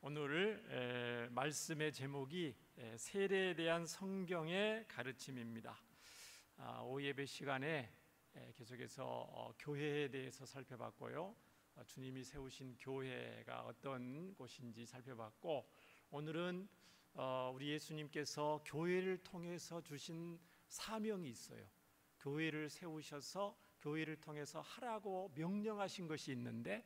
오늘 말씀의 제목이 세례에 대한 성경의 가르침입니다. 오후 예배 시간에 계속해서 교회에 대해서 살펴봤고요. 주님이 세우신 교회가 어떤 곳인지 살펴봤고, 오늘은 우리 예수님께서 교회를 통해서 주신 사명이 있어요. 교회를 세우셔서 교회를 통해서 하라고 명령하신 것이 있는데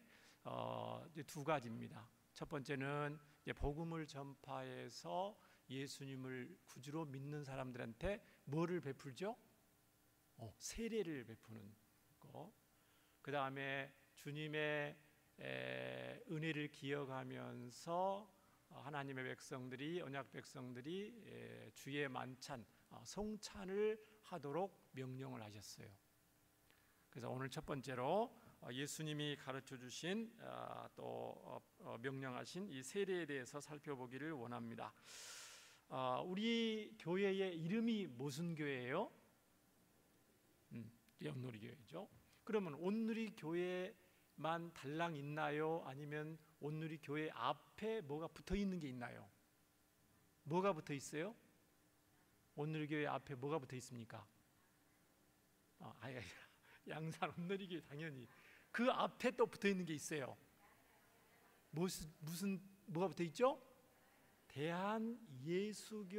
두 가지입니다. 첫 번째는 복음을 전파해서 예수님을 구주로 믿는 사람들한테 뭐를 베풀죠? 세례를 베푸는 거. 그 다음에 주님의 은혜를 기억하면서 하나님의 백성들이, 언약 백성들이 주의 만찬, 성찬을 하도록 명령을 하셨어요. 그래서 오늘 첫 번째로 예수님이 가르쳐 주신 또 명령하신 이 세례에 대해서 살펴보기를 원합니다. 우리 교회의 이름이 무슨 교회예요? 온누리 교회죠. 그러면 온누리 교회만 달랑 있나요? 아니면 온누리 교회 앞에 뭐가 붙어 있는 게 있나요? 뭐가 붙어 있어요? 온누리 교회 앞에 뭐가 붙어 있습니까? 양산 온누리 교회 당연히 그 앞에 또 붙어 있는 게 있어요. 뭐가 붙어 있죠? 대한예수교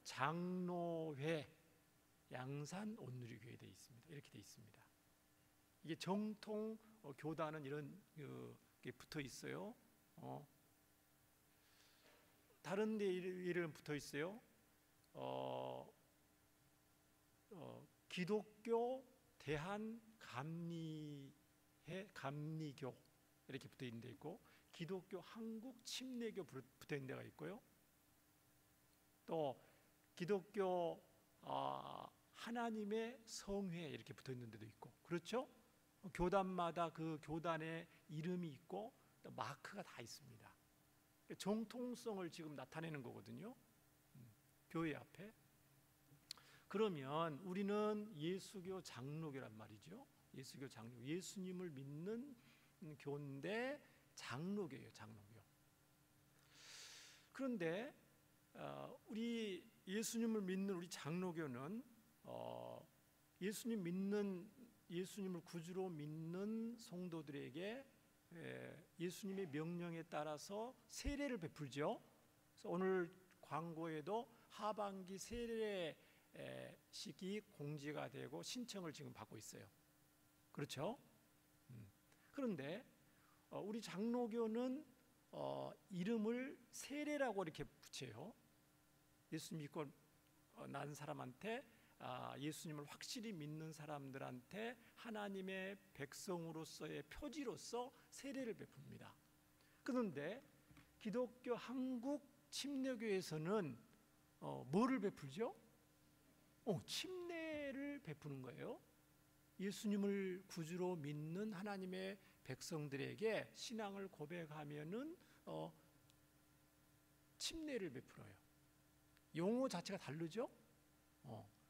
장로회 양산 온누리 교회에 되어 있습니다. 이렇게 되어 있습니다. 이게 정통 교단은 이런 게 붙어 있어요. 다른 데 이름 붙어 있어요. 기독교 대한감리회 감리교 이렇게 붙어 있는 데 있고, 기독교 한국 침례교 붙어 있는 데가 있고요. 또 기독교 하나님의 성회 이렇게 붙어 있는 데도 있고, 그렇죠? 교단마다 그 교단의 이름이 있고 또 마크가 다 있습니다. 정통성을 지금 나타내는 거거든요. 교회 앞에. 그러면 우리는 예수교 장로교란 말이죠. 예수교 장로, 예수님을 믿는 교인데 장로교예요. 장로교. 그런데 우리 예수님을 믿는 우리 장로교는 예수님을 구주로 믿는 성도들에게 예수님의 명령에 따라서 세례를 베풀죠. 그래서 오늘 광고에도 하반기 세례식이 공지가 되고 신청을 지금 받고 있어요. 그렇죠? 그런데 우리 장로교는 이름을 세례라고 이렇게 붙여요. 예수 믿고 난 사람한테, 예수님을 확실히 믿는 사람들한테 하나님의 백성으로서의 표지로서 세례를 베풉니다. 그런데 기독교 한국 침례교에서는 뭐를 베풀죠? 침례를 베푸는 거예요. 예수님을 구주로 믿는 하나님의 백성들에게 신앙을 고백하면은 침례를 베풀어요. 용어 자체가 다르죠?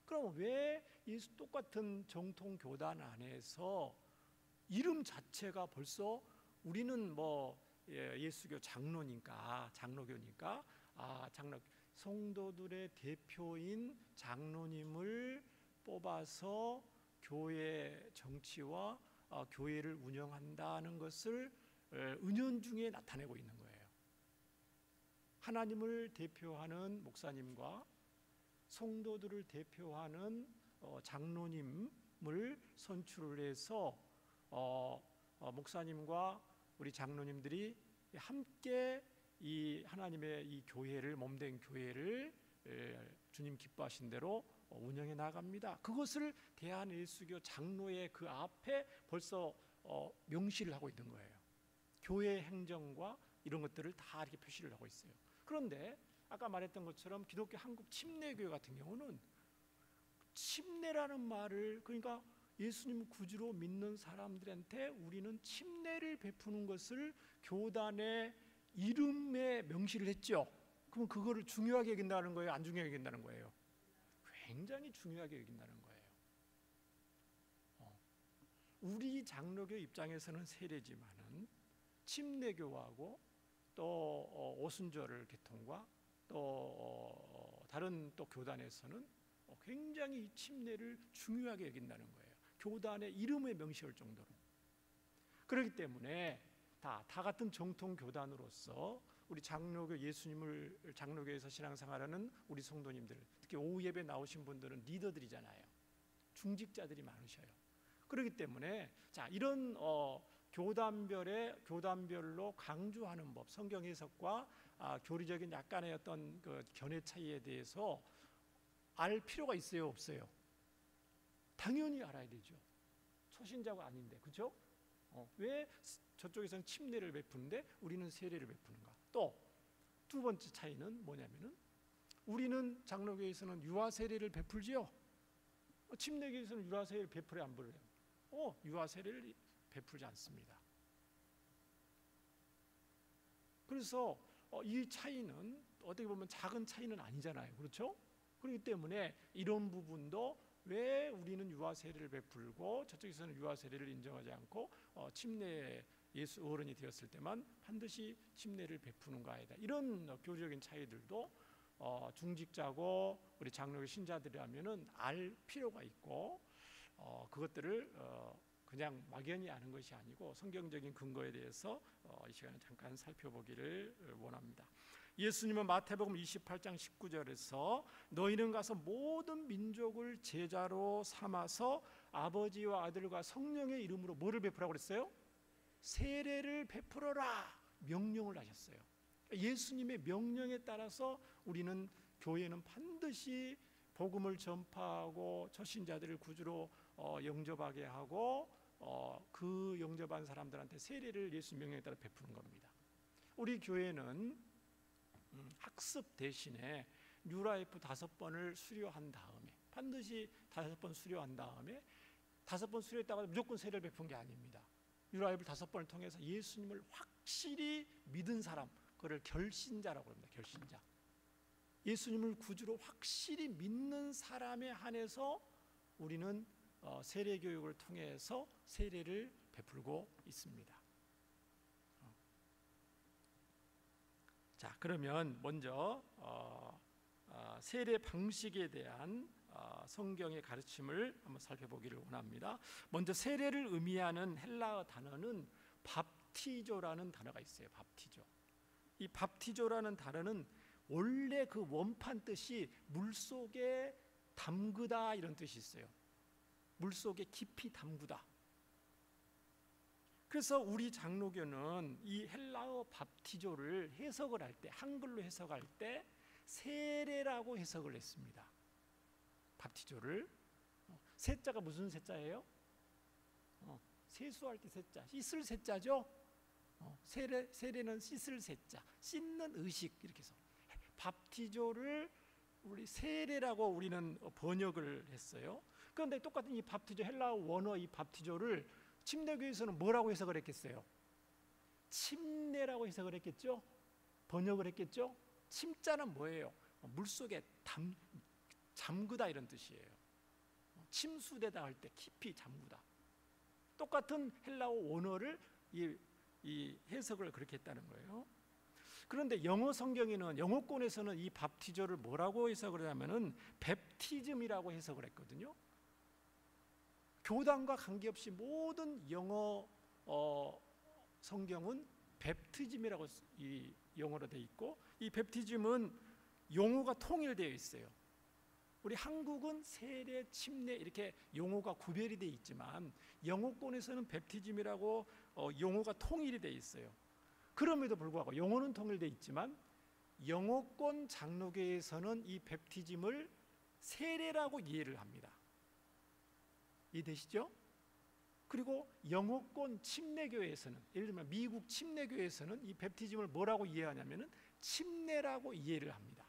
그럼 왜 똑같은 정통 교단 안에서 이름 자체가 벌써 우리는 예수교 장로교니까 성도들의 대표인 장로님을 뽑아서 교회 정치와 교회를 운영한다는 것을 은연중에 나타내고 있는 거예요. 하나님을 대표하는 목사님과 성도들을 대표하는 장로님을 선출을 해서 목사님과 우리 장로님들이 함께 이 하나님의 이 교회를, 몸된 교회를 주님 기뻐하신 대로 운영해 나갑니다. 그것을 대한예수교 장로의 그 앞에 벌써 명시를 하고 있는 거예요. 교회 행정과 이런 것들을 다 이렇게 표시를 하고 있어요. 그런데 아까 말했던 것처럼 기독교 한국 침례교회 같은 경우는 침례라는 말을, 그러니까 예수님 구주로 믿는 사람들한테 우리는 침례를 베푸는 것을 교단의 이름에 명시를 했죠. 그럼 그거를 중요하게 여긴다는 거예요? 안 중요하게 여긴다는 거예요? 굉장히 중요하게 여긴다는 거예요. 우리 장로교 입장에서는 세례지만은 침례교하고 또 오순절 계통과 또 다른 또 교단에서는 굉장히 이 침례를 중요하게 여긴다는 거예요. 교단의 이름에 명시할 정도로. 그렇기 때문에 다 같은 정통 교단으로서 우리 장로교 예수님을 장로교에서 신앙생활하는 우리 성도님들, 특히 오후 예배 나오신 분들은 리더들이잖아요. 중직자들이 많으셔요. 그렇기 때문에 자, 이런 교단별로 강조하는 법, 성경 해석과 교리적인 약간의 어떤 그 견해 차이에 대해서 알 필요가 있어요, 없어요? 당연히 알아야 되죠. 초신자가 아닌데, 그렇죠? 왜 저쪽에서는 침례를 베푸는데 우리는 세례를 베푸는가? 또 두 번째 차이는 뭐냐면은 우리는 장로교에서는 유아 세례를 베풀지요. 침례교에서는 유아 세례를 베풀어야 안 베풀어요? 유아 세례를 베풀지 않습니다. 그래서 이 차이는 어떻게 보면 작은 차이는 아니잖아요, 그렇죠? 그렇기 때문에 이런 부분도 왜 우리는 유아 세례를 베풀고 저쪽에서는 유아 세례를 인정하지 않고 침례 예수 어른이 되었을 때만 반드시 침례를 베푸는가에 대한 이런 교리적인 차이들도 중직자고 우리 장로교 신자들이라면은 알 필요가 있고 그것들을 그냥 막연히 아는 것이 아니고 성경적인 근거에 대해서 이 시간에 잠깐 살펴보기를 원합니다. 예수님은 마태복음 28장 19절에서 너희는 가서 모든 민족을 제자로 삼아서 아버지와 아들과 성령의 이름으로 뭐를 베풀라고 그랬어요? 세례를 베풀어라 명령을 하셨어요. 예수님의 명령에 따라서 우리는 교회는 반드시 복음을 전파하고 초신자들을 구주로 영접하게 하고 그 영접한 사람들한테 세례를 예수 명령에 따라 베푸는 겁니다. 우리 교회는 학습 대신에 뉴라이프 5번을 수료한 다음에 반드시 5번 수료한 다음에 5번 수료했다고 무조건 세례를 베푼 게 아닙니다. 뉴라이프 5번을 통해서 예수님을 확실히 믿은 사람, 그걸 결신자라고 합니다. 결신자. 예수님을 구주로 확실히 믿는 사람에 한해서 우리는 세례 교육을 통해서 세례를 베풀고 있습니다. 자, 그러면 먼저 세례 방식에 대한 성경의 가르침을 한번 살펴보기를 원합니다. 먼저 세례를 의미하는 헬라어 단어는 밥티조라는 단어가 있어요. 밥티조. 이 밥티조라는 단어는 원래 그 원판 뜻이 물속에 담그다 이런 뜻이 있어요. 물속에 깊이 담그다. 그래서 우리 장로교는 이 헬라어 밥티조를 해석을 할 때, 한글로 해석할 때 세례라고 해석을 했습니다. 밥티조를. 세자가 무슨 세자예요? 세수할 때 세자, 씻을 세자죠. 세례는 씻을 세자, 씻는 의식 이렇게 해서 밥티조를 우리 세례라고 우리는 번역을 했어요. 그런데 똑같은 이 밥티조, 헬라어 원어 이 밥티조를 침례교에서는 뭐라고 해석을 했겠어요? 침례라고 해석을 했겠죠? 번역을 했겠죠? 침자는 뭐예요? 물속에 잠그다 이런 뜻이에요. 침수되다 할 때 깊이 잠그다. 똑같은 헬라어 원어를 이 해석을 그렇게 했다는 거예요. 그런데 영어 성경에는, 영어권에서는 이 밥티조를 뭐라고 해석을 하냐면은 뵙티즘이라고 해석을 했거든요. 교단과 관계없이 모든 영어 성경은 뵙티즘이라고 이 영어로 되어 있고, 이 뵙티즘은 용어가 통일되어 있어요. 우리 한국은 세례, 침례 이렇게 용어가 구별이 되어 있지만 영어권에서는 뵙티즘이라고 용어가 통일이 되어 있어요. 그럼에도 불구하고 용어는 통일되어 있지만 영어권 장로교에서는 이 뵙티즘을 세례라고 이해를 합니다. 이해되시죠? 그리고 영어권 침례교회에서는, 예를 들면 미국 침례교회에서는 이 뵙티즘을 뭐라고 이해하냐면은 침례라고 이해를 합니다.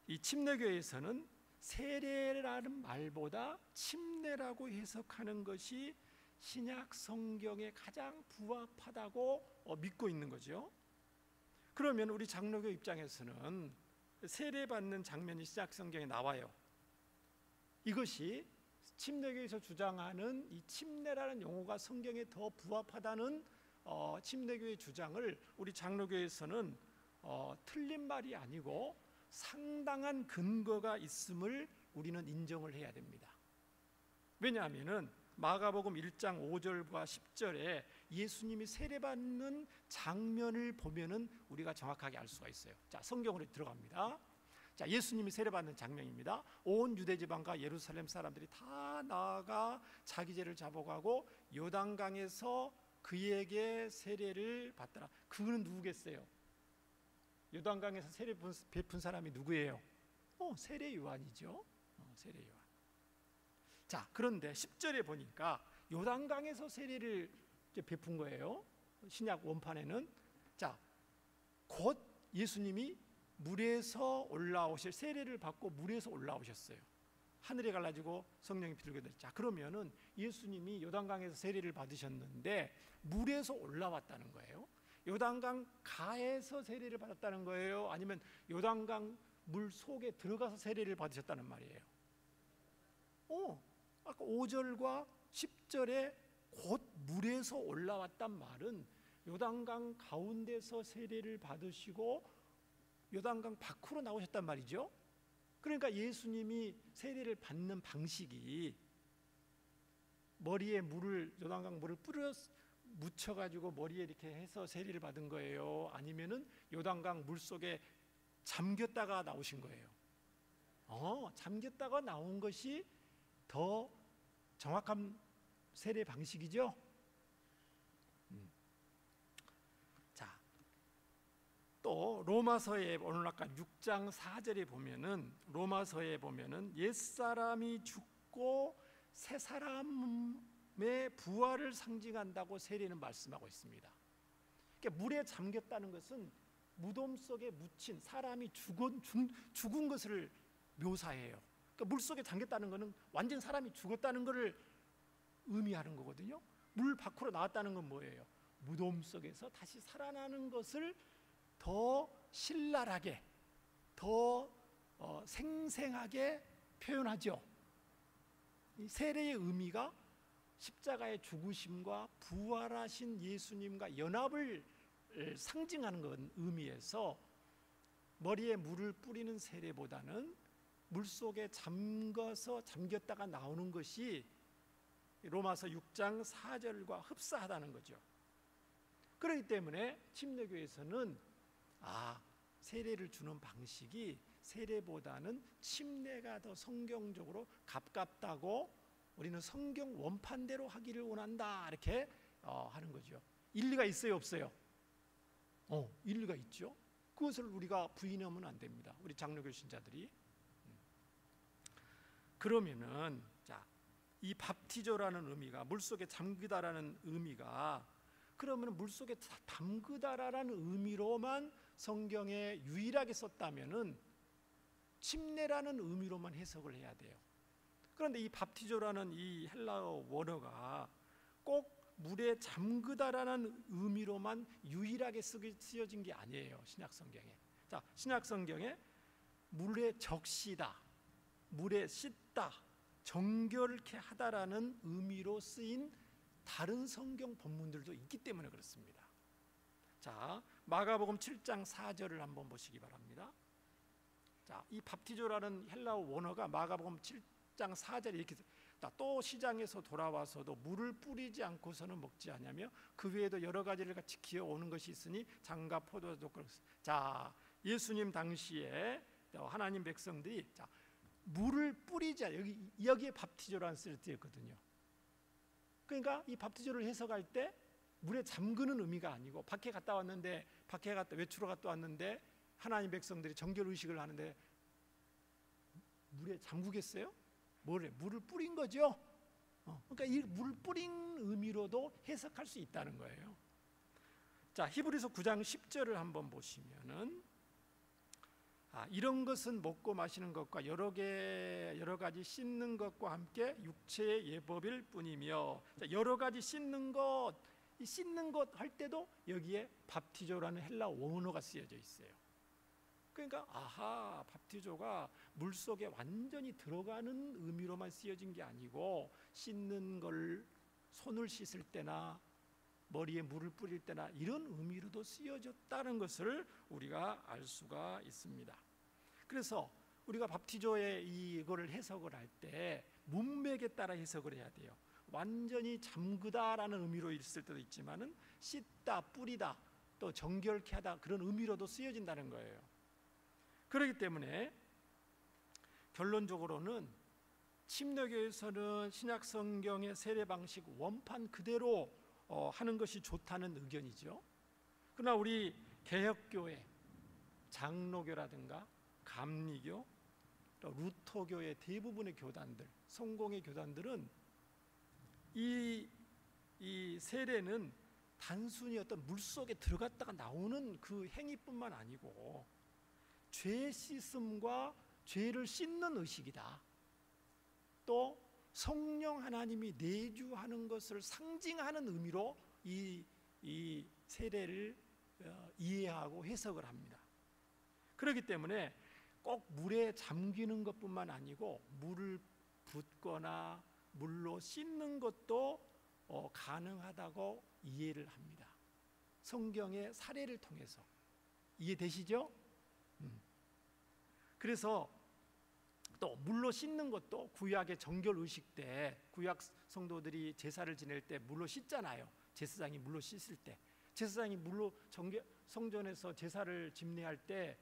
이 침례교회에서는 세례라는 말보다 침례라고 해석하는 것이 신약 성경에 가장 부합하다고 믿고 있는 거죠. 그러면 우리 장로교 입장에서는 세례받는 장면이 신약 성경에 나와요. 이것이 침례교에서 주장하는 이 침례라는 용어가 성경에 더 부합하다는 침례교의 주장을 우리 장로교에서는 틀린 말이 아니고 상당한 근거가 있음을 우리는 인정을 해야 됩니다. 왜냐하면은 마가복음 1장 5절과 10절에 예수님이 세례받는 장면을 보면은 우리가 정확하게 알 수가 있어요. 자, 성경으로 들어갑니다. 자, 예수님이 세례받는 장면입니다. 온 유대 지방과 예루살렘 사람들이 다 나아가 자기 죄를 잡아가고 요단강에서 그에게 세례를 받더라. 그는 누구겠어요? 요단강에서 세례 베푼 사람이 누구예요? 세례 요한이죠. 세례 요한. 자, 그런데 10절에 보니까 요단강에서 세례를 베푼 거예요. 신약 원판에는. 자, 곧 예수님이 물에서 올라오실, 세례를 받고 물에서 올라오셨어요. 하늘에 갈라지고 성령이 비둘게 됐죠. 자, 그러면은 예수님이 요단강에서 세례를 받으셨는데 물에서 올라왔다는 거예요. 요단강 가에서 세례를 받았다는 거예요? 아니면 요단강 물 속에 들어가서 세례를 받으셨다는 말이에요? 아까 5절과 10절에 곧 물에서 올라왔단 말은 요단강 가운데서 세례를 받으시고 요단강 밖으로 나오셨단 말이죠. 그러니까 예수님이 세례를 받는 방식이 머리에 요단강 물을 묻혀가지고 머리에 이렇게 해서 세례를 받은 거예요? 아니면은 요단강 물 속에 잠겼다가 나오신 거예요? 잠겼다가 나온 것이 더 정확한 세례 방식이죠. 자, 또 로마서에 오늘 아까 6장 4절에 보면은 로마서에 보면은 옛사람이 죽고 새 사람의 부활을 상징한다고 세례는 말씀하고 있습니다. 그러니까 물에 잠겼다는 것은 무덤 속에 묻힌 사람이 죽은 것을 묘사해요. 그러니까 물 속에 잠겼다는 것은 완전 사람이 죽었다는 것을 의미하는 거거든요. 물 밖으로 나왔다는 건 뭐예요? 무덤 속에서 다시 살아나는 것을 더 신랄하게, 더 생생하게 표현하죠. 이 세례의 의미가 십자가의 죽으심과 부활하신 예수님과 연합을 상징하는 건 의미에서 머리에 물을 뿌리는 세례보다는 물속에 잠겼다가 나오는 것이 로마서 6장 4절과 흡사하다는 거죠. 그렇기 때문에 침례교에서는 세례를 주는 방식이 세례보다는 침례가 더 성경적으로 가깝다고, 우리는 성경 원판대로 하기를 원한다, 이렇게 하는 거죠. 일리가 있어요, 없어요? 일리가 있죠. 그것을 우리가 부인하면 안 됩니다, 우리 장로교 신자들이. 그러면은 이 밥티조라는 의미가 물속에 잠그다라는 의미가, 그러면 물속에 담그다라는 의미로만 성경에 유일하게 썼다면은 침례라는 의미로만 해석을 해야 돼요. 그런데 이 밥티조라는 이 헬라어 원어가 꼭 물에 잠그다라는 의미로만 유일하게 쓰여진 게 아니에요, 신약 성경에. 자, 신약 성경에 물에 적시다, 물에 씻다, 정결케 하다라는 의미로 쓰인 다른 성경 본문들도 있기 때문에 그렇습니다. 자, 마가복음 7장 4절을 한번 보시기 바랍니다. 자, 이 밥티조라는 헬라어 원어가 마가복음 7장 4절에 이렇게, 또 시장에서 돌아와서도 물을 뿌리지 않고서는 먹지 않으며 그 외에도 여러 가지를 같이 기어오는 것이 있으니 장과 포도도 그렇습니다. 자, 예수님 당시에 하나님 백성들이 물을 뿌리지 않아, 여기에 밥티조라는 쓸 때였거든요. 그러니까 이 밥티조를 해석할 때 물에 잠그는 의미가 아니고 외출을 갔다 왔는데 하나님 백성들이 정결 의식을 하는데 물에 잠그겠어요? 물을 뿌린 거죠. 그러니까 이 물을 뿌린 의미로도 해석할 수 있다는 거예요. 자, 히브리서 9장 10절을 한번 보시면은 이런 것은 먹고 마시는 것과 여러 가지 씻는 것과 함께 육체의 예법일 뿐이며, 여러 가지 씻는 것 할 때도 여기에 밥티조라는 헬라 원어가 쓰여져 있어요. 그러니까 아하, 밥티조가 물속에 완전히 들어가는 의미로만 쓰여진 게 아니고 씻는 걸, 손을 씻을 때나 머리에 물을 뿌릴 때나 이런 의미로도 쓰여졌다는 것을 우리가 알 수가 있습니다. 그래서 우리가 밥티조의 이거를 해석을 할 때 문맥에 따라 해석을 해야 돼요. 완전히 잠그다라는 의미로 있을 때도 있지만은 씻다, 뿌리다, 또 정결케 하다 그런 의미로도 쓰여진다는 거예요. 그렇기 때문에 결론적으로는 침례교에서는 신약 성경의 세례 방식 원판 그대로 하는 것이 좋다는 의견이죠. 그러나 우리 개혁교회, 장로교라든가 감리교, 또 루터교의 대부분의 교단들, 성공의 교단들은 이 세례는 단순히 어떤 물속에 들어갔다가 나오는 그 행위뿐만 아니고 죄 씻음과 죄를 씻는 의식이다. 또 성령 하나님이 내주하는 것을 상징하는 의미로 이 세례를 이해하고 해석을 합니다. 그렇기 때문에 꼭 물에 잠기는 것뿐만 아니고 물을 붓거나 물로 씻는 것도 가능하다고 이해를 합니다. 성경의 사례를 통해서. 이해되시죠? 그래서 또 물로 씻는 것도 구약의 정결 의식 때 구약 성도들이 제사를 지낼 때 물로 씻잖아요. 제사장이 물로 씻을 때, 제사장이 물로 성전에서 제사를 집례할 때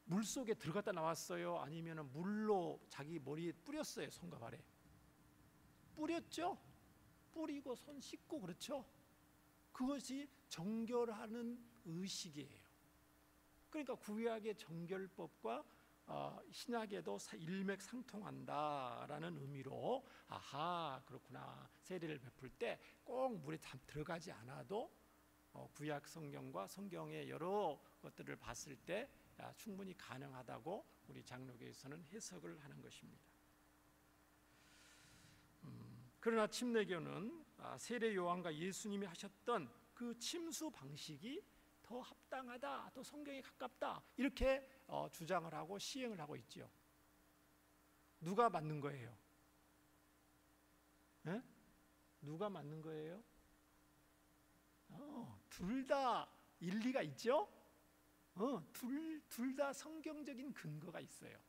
물속에 들어갔다 나왔어요? 아니면 물로 자기 머리에 뿌렸어요? 손과 발에 뿌렸죠? 뿌리고 손 씻고 그렇죠? 그것이 정결하는 의식이에요. 그러니까 구약의 정결법과 신약에도 일맥상통한다라는 의미로 아하, 그렇구나. 세례를 베풀 때 꼭 물에 들어가지 않아도 구약 성경과 성경의 여러 것들을 봤을 때 충분히 가능하다고 우리 장로교에서는 해석을 하는 것입니다. 그러나 침례교는 세례 요한과 예수님이 하셨던 그 침수 방식이 더 합당하다, 더 성경에 가깝다 이렇게 주장을 하고 시행을 하고 있죠. 누가 맞는 거예요? 네? 누가 맞는 거예요? 둘 다 일리가 있죠? 둘 다 성경적인 근거가 있어요.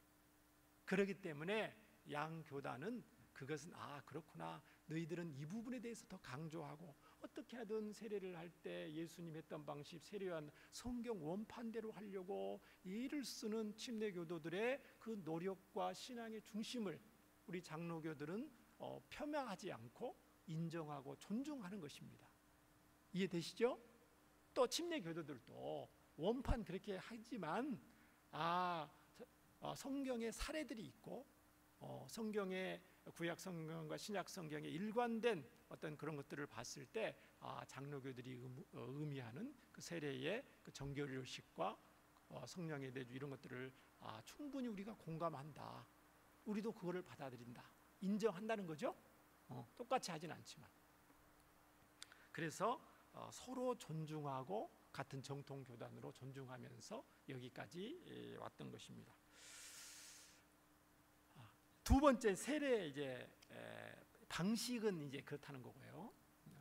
그렇기 때문에 양 교단은 그것은 그렇구나. 너희들은 이 부분에 대해서 더 강조하고 어떻게 하든 세례를 할 때 예수님 했던 방식 세례한 성경 원판대로 하려고 애를 쓰는 침례교도들의 그 노력과 신앙의 중심을 우리 장로교들은 폄하하지 않고 인정하고 존중하는 것입니다. 이해되시죠? 또 침례교도들도 원판 그렇게 하지만 성경의 사례들이 있고 성경의 구약 성경과 신약 성경의 일관된 어떤 그런 것들을 봤을 때 장로교들이 의미하는 그 세례의 그 정결의식과 성령의 내주 이런 것들을 충분히 우리가 공감한다. 우리도 그거를 받아들인다. 인정한다는 거죠. 똑같이 하진 않지만. 그래서 서로 존중하고 같은 정통 교단으로 존중하면서 여기까지 왔던 것입니다. 두 번째 세례 이제 방식은 이제 그렇다는 거고요.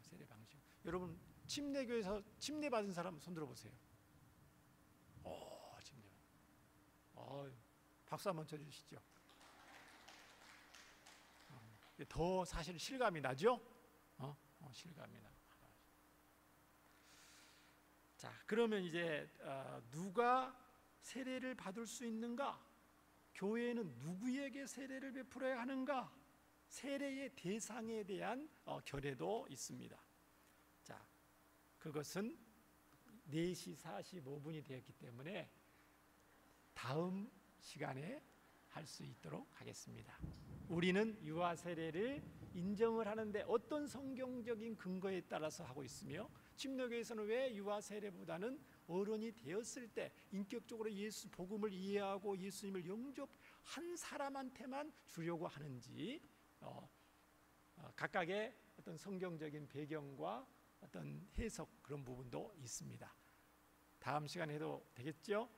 세례 방식. 여러분 침례교에서 침례 받은 사람 손 들어보세요. 침례. 박수 한번 쳐주시죠. 더 사실 실감이 나죠? 실감이 나. 자, 그러면 이제 누가 세례를 받을 수 있는가? 교회는 누구에게 세례를 베풀어야 하는가? 세례의 대상에 대한 결례도 있습니다. 자, 그것은 4시 45분이 되었기 때문에 다음 시간에 할 수 있도록 하겠습니다. 우리는 유아 세례를 인정을 하는데 어떤 성경적인 근거에 따라서 하고 있으며 침례교에서는 왜 유아 세례보다는 어른이 되었을 때 인격적으로 예수 복음을 이해하고 예수님을 영접한 사람한테만 주려고 하는지 각각의 어떤 성경적인 배경과 어떤 해석 그런 부분도 있습니다. 다음 시간에 해도 되겠죠?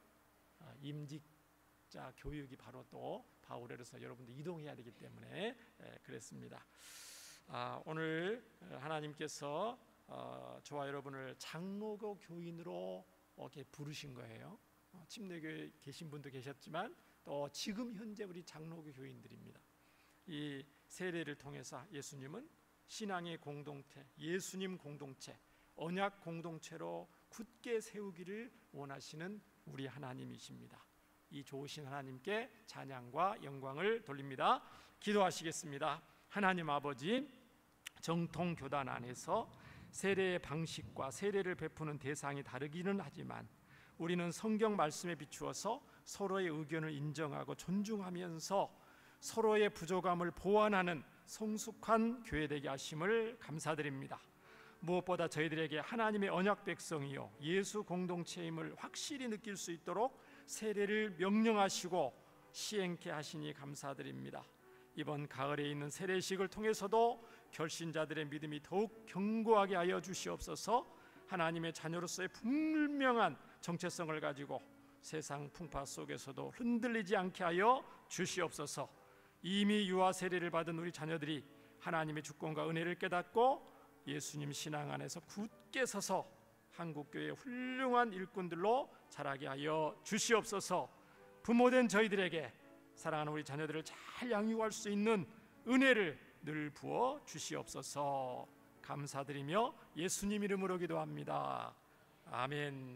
임직자 교육이 바로 또 바울에서 여러분들 이동해야 되기 때문에 그랬습니다. 오늘 하나님께서 저와 여러분을 장로교 교인으로 이렇게 부르신 거예요. 침례교회에 계신 분도 계셨지만 또 지금 현재 우리 장로교 교인들입니다. 이 세례를 통해서 예수님은 신앙의 공동체, 예수님 공동체, 언약 공동체로 굳게 세우기를 원하시는 우리 하나님이십니다. 이 좋으신 하나님께 찬양과 영광을 돌립니다. 기도하시겠습니다. 하나님 아버지, 정통 교단 안에서 세례의 방식과 세례를 베푸는 대상이 다르기는 하지만 우리는 성경 말씀에 비추어서 서로의 의견을 인정하고 존중하면서 서로의 부족함을 보완하는 성숙한 교회 되게 하심을 감사드립니다. 무엇보다 저희들에게 하나님의 언약 백성이요 예수 공동체임을 확실히 느낄 수 있도록 세례를 명령하시고 시행케 하시니 감사드립니다. 이번 가을에 있는 세례식을 통해서도 결신자들의 믿음이 더욱 견고하게 하여 주시옵소서. 하나님의 자녀로서의 분명한 정체성을 가지고 세상 풍파 속에서도 흔들리지 않게 하여 주시옵소서. 이미 유아 세례를 받은 우리 자녀들이 하나님의 주권과 은혜를 깨닫고 예수님 신앙 안에서 굳게 서서 한국교회의 훌륭한 일꾼들로 자라게 하여 주시옵소서. 부모된 저희들에게 사랑하는 우리 자녀들을 잘 양육할 수 있는 은혜를 늘 부어 주시옵소서. 감사드리며 예수님 이름으로 기도합니다. 아멘.